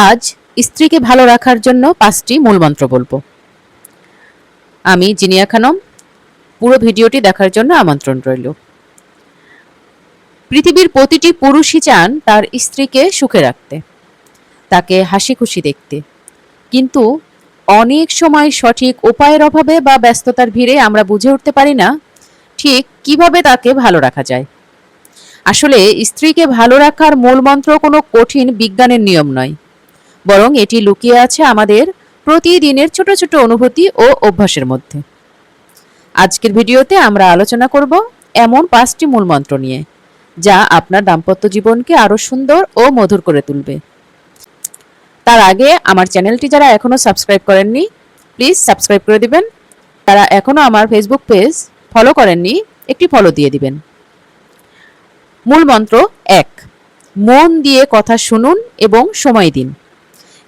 আজ স্ত্রীকে ভালো রাখার জন্য ৫টি মূলমন্ত্র বলবো। আমি জিনিয়া খানম। পুরো ভিডিওটি দেখার জন্য আমন্ত্রণ রইল। পৃথিবীর প্রতিটি পুরুষই চান তার স্ত্রীকে সুখে রাখতে, তাকে হাসি খুশি দেখতে। কিন্তু অনেক সময় সঠিক উপায়ের অভাবে বা ব্যস্ততার ভিড়ে আমরা বুঝে উঠতে পারি না ঠিক কিভাবে তাকে ভালো রাখা যায়। আসলে স্ত্রীকে ভালো রাখার মূলমন্ত্র কোনো কঠিন বিজ্ঞানের নিয়ম নয়, বরং এটি লুকিয়ে আছে আমাদের প্রতিদিনের ছোট ছোট অনুভূতি ও অভ্যাসের মধ্যে। আজকের ভিডিওতে আমরা আলোচনা করব এমন 5টি মূলমন্ত্র নিয়ে, যা আপনার দাম্পত্য জীবনকে আরো সুন্দর ও মধুর করে তুলবে। তার আগে আমার চ্যানেলটি যারা এখনো সাবস্ক্রাইব করেননি, প্লিজ সাবস্ক্রাইব করে দিবেন। তারা এখনো আমার ফেসবুক পেজ ফলো করেননি, একটি ফলো দিয়ে দিবেন। মূলমন্ত্র 1, মন দিয়ে কথা শুনুন এবং সময় দিন।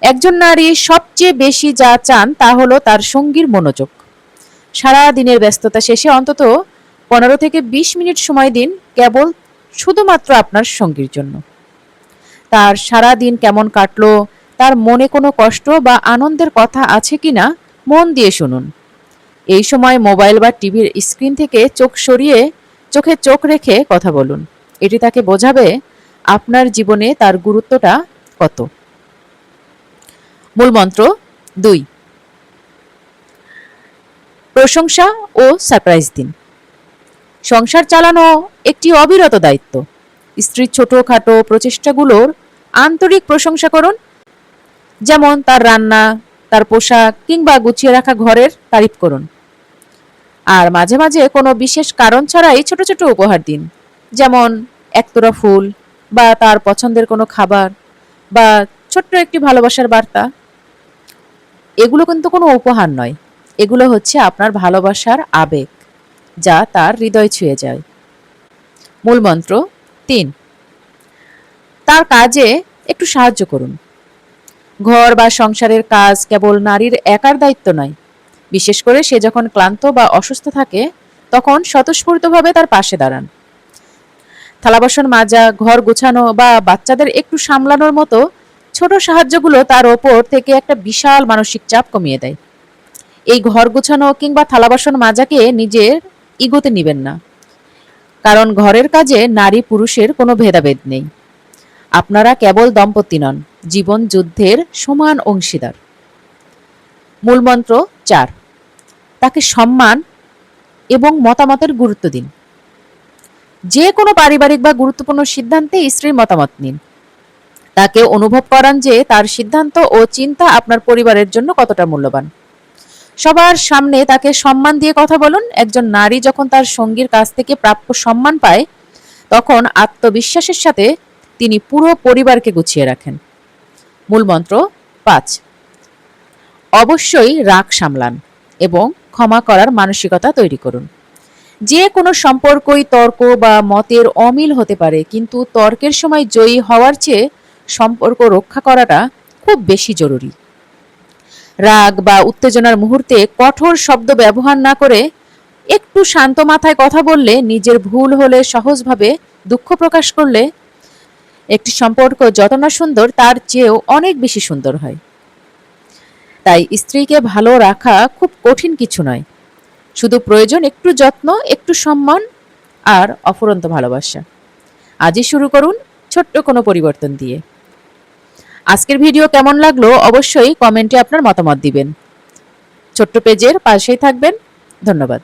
একজন নারী সবচেয়ে বেশি যা চান তা হলো তার সঙ্গীর মনোযোগ। সারা দিনের ব্যস্ততা শেষে অন্তত 15 থেকে 20 মিনিট সময় দিন কেবল শুধুমাত্র আপনার সঙ্গীর জন্য। তার সারা দিন কেমন কাটলো, তার মনে কোনো কষ্ট বা আনন্দের কথা আছে কিনা মন দিয়ে শুনুন। এই সময় মোবাইল বা টিভির স্ক্রিন থেকে চোখ সরিয়ে চোখে চোখ রেখে কথা বলুন। এটি তাকে বোঝাবে আপনার জীবনে তার গুরুত্বটা কত। মূলমন্ত্র 2, প্রশংসা ও সারপ্রাইজ দিন। সংসার চালানো একটি অবিরত দায়িত্ব। স্ত্রীর ছোটখাটো প্রচেষ্টাগুলোর আন্তরিক প্রশংসা করুন, যেমন তার রান্না, তার পোশাক কিংবা গুছিয়ে রাখা ঘরের তারিফ করুন। আর মাঝে মাঝে কোনো বিশেষ কারণ ছাড়াই ছোট ছোট উপহার দিন, যেমন একতোড়া ফুল বা তার পছন্দের কোনো খাবার বা ছোট্ট একটি ভালোবাসার বার্তা। এগুলো কিন্তু কোনো উপহার নয়, এগুলো হচ্ছে আপনার ভালোবাসার আবেগ, যা তার হৃদয় ছুঁয়ে যায়। মূলমন্ত্র 3, তার কাজে একটু সাহায্য করুন। ঘর বা সংসারের কাজ কেবল নারীর একার দায়িত্ব নয়। বিশেষ করে সে যখন ক্লান্ত বা অসুস্থ থাকে, তখন স্বতঃস্ফূর্তভাবে তার পাশে দাঁড়ান। থালাবাসন মাজা, ঘর গোছানো বা বাচ্চাদের একটু সামলানোর মতো ছোট সাহায্যগুলো তার ওপর থেকে একটা বিশাল মানসিক চাপ কমিয়ে দেয়। এই ঘর গোছানো কিংবা থালাবাসন মাজাকে নিজের ইগোতে নিবেন না, কারণ ঘরের কাজে নারী পুরুষের কোনো ভেদাভেদ নেই। আপনারা কেবল দম্পতি নন, জীবন যুদ্ধের সমান অংশীদার। মূলমন্ত্র 4, তাকে সম্মান এবং মতামতের গুরুত্ব দিন। যে কোনো পারিবারিক বা গুরুত্বপূর্ণ সিদ্ধান্তে স্ত্রীর মতামত নিন। তাকে অনুভব করান যে তার সিদ্ধান্ত ও চিন্তা আপনার পরিবারের জন্য কতটা মূল্যবান। সবার সামনে তাকে সম্মান দিয়ে কথা বলুন। একজন নারী যখন তার সঙ্গীর কাছ থেকে প্রাপ্য সম্মান পায়, তখন আত্মবিশ্বাসের সাথে তিনি পুরো পরিবারকে গুছিয়ে রাখেন। মূলমন্ত্র 5, অবশ্যই রাগ সামলান এবং ক্ষমা করার মানসিকতা তৈরি করুন। যে কোনো সম্পর্কই তর্ক বা মতের অমিল হতে পারে, কিন্তু তর্কের সময় জয়ী হওয়ার চেয়ে সম্পর্ক রক্ষা করাটা খুব বেশি জরুরি। রাগ বা উত্তেজনার মুহূর্তে কঠোর শব্দ ব্যবহার না করে একটু শান্ত মাথায় কথা বললে, নিজের ভুল হলে সহজভাবে দুঃখ প্রকাশ করলে একটি সম্পর্ক যত না সুন্দর, তার চেয়েও অনেক বেশি সুন্দর হয়। তাই স্ত্রীকে ভালো রাখা খুব কঠিন কিছু নয়, শুধু প্রয়োজন একটু যত্ন, একটু সম্মান আর অফুরন্ত ভালোবাসা। আজই শুরু করুন ছোট্ট কোনো পরিবর্তন দিয়ে। আজকের ভিডিও কেমন লাগলো অবশ্যই কমেন্টে আপনার মতামত দিবেন। ছোট্ট পেজের পাশেই থাকবেন। ধন্যবাদ।